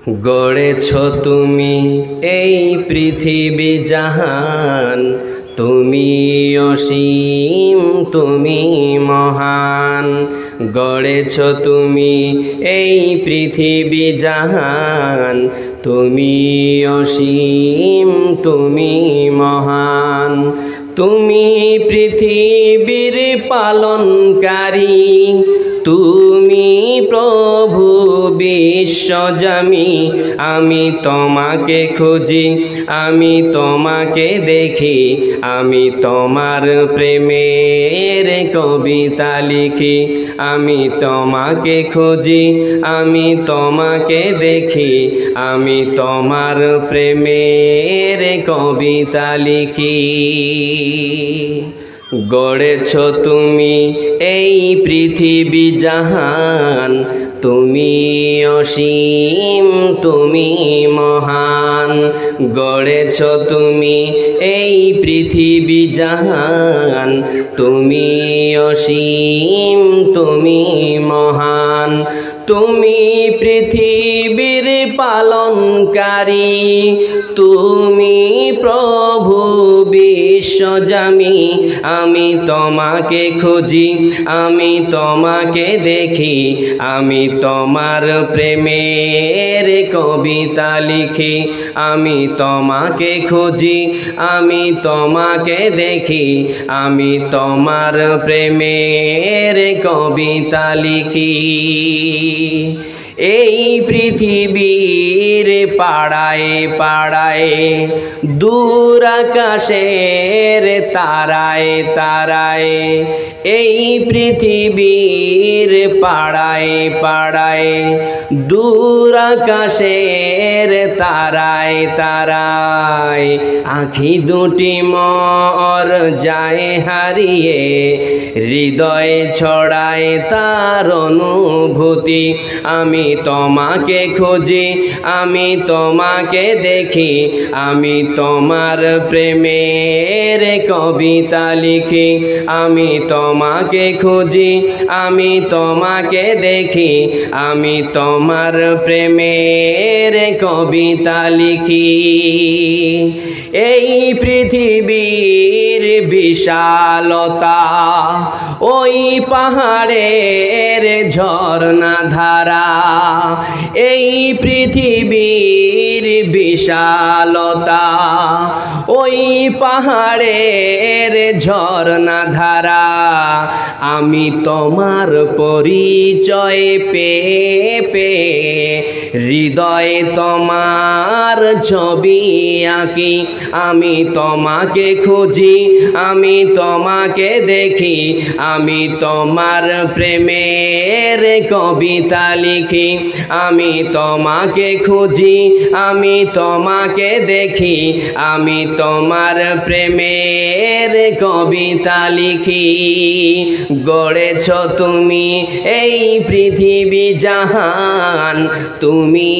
গড়েছ তুমি এই পৃথিবী জাহান, তুমি অসীম তুমি মহান। গড়েছ তুমি এই পৃথিবী জাহান, তুমি অসীম তুমি মহান। তুমি পৃথিবীর পালনকারী, তুমি প্রভু বিশ্বজামি। আমি তোমাকে খুঁজি, আমি তোমাকে দেখি, আমি তোমার প্রেমের কবিতা লিখি। আমি তোমাকে খুঁজি, আমি তোমাকে দেখি, আমি তোমার প্রেমের কবিতা লিখি। গড়েছ তুমি এই পৃথিবী জাহান, তুমি অসীম তুমি মহান। গড়েছ তুমি এই পৃথিবী জাহান, তুমি অসীম তুমি মহান। তুমি পৃথিবীর পালনকারী, তুমি প্রভু বিশ্বজামি। আমি তোমাকে খুঁজি, আমি তোমাকে দেখি, আমি তোমার প্রেমের কবিতা লিখি। আমি তোমাকে খুঁজি, আমি তোমাকে দেখি, আমি তোমার প্রেমের কবিতা লিখি। এই পৃথিবীর পাড়ায় পাড়ায়, দূর আকাশের তারায় তারায়, এই পৃথিবীর পাড়ায় পাড়ায়, দূর আকাশের তারায় তারায়, আঁখি দুটি মর যায় হারিয়ে, হৃদয়ে ছড়ায় তার অনুভূতি। আমি তোমাকে খুঁজি, আমি তোমাকে দেখি, আমি তোমার প্রেমের কবিতা লিখি। আমি তোমাকে খুঁজি, আমি তোমাকে দেখি, আমি তোমার প্রেমের কবিতা লিখি। এই পৃথিবীর বিশালতা, ওই পাহাড়ের ঝর্ণা ধারা, এই পৃথিবীর বিশালতা, ওই পাহাড়ের ঝর্ণা ধারা। আমি তোমার পরিচয় পেয়ে পেয়ে, হৃদয়ে তোমার ছবি আঁকি। আমি তোমাকে খুঁজি, আমি তোমাকে দেখি, আমি তোমার প্রেমের কবিতা লিখি। আমি তোমাকে খুঁজি, আমি তোমাকে দেখি, আমি তোমার প্রেমের কবিতা লিখি। গড়েছ তুমি এই পৃথিবী জাহান, তুমি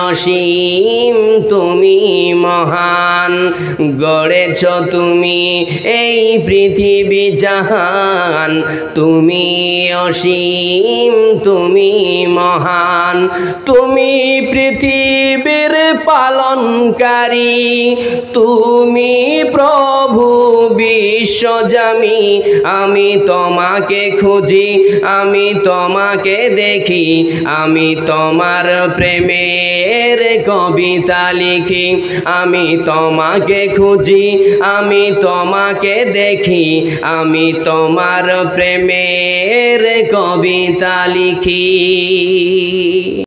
অসীম তুমি মহান। গড়েছ তুমি এই পৃথিবী জাহান, তুমি অসীম তুমি মহান। তুমি পৃথিবীর পালনকারী, তুমি প্রভু বিশ্বজামি। আমি তোমাকে খুঁজি, আমি তোমাকে দেখি, আমি তোমার প্রেমের কবিতা লিখি। আমি তোমাকে খুঁজি, আমি তোমাকে দেখি, আমি তোমার প্রেমের কবিতা লিখি।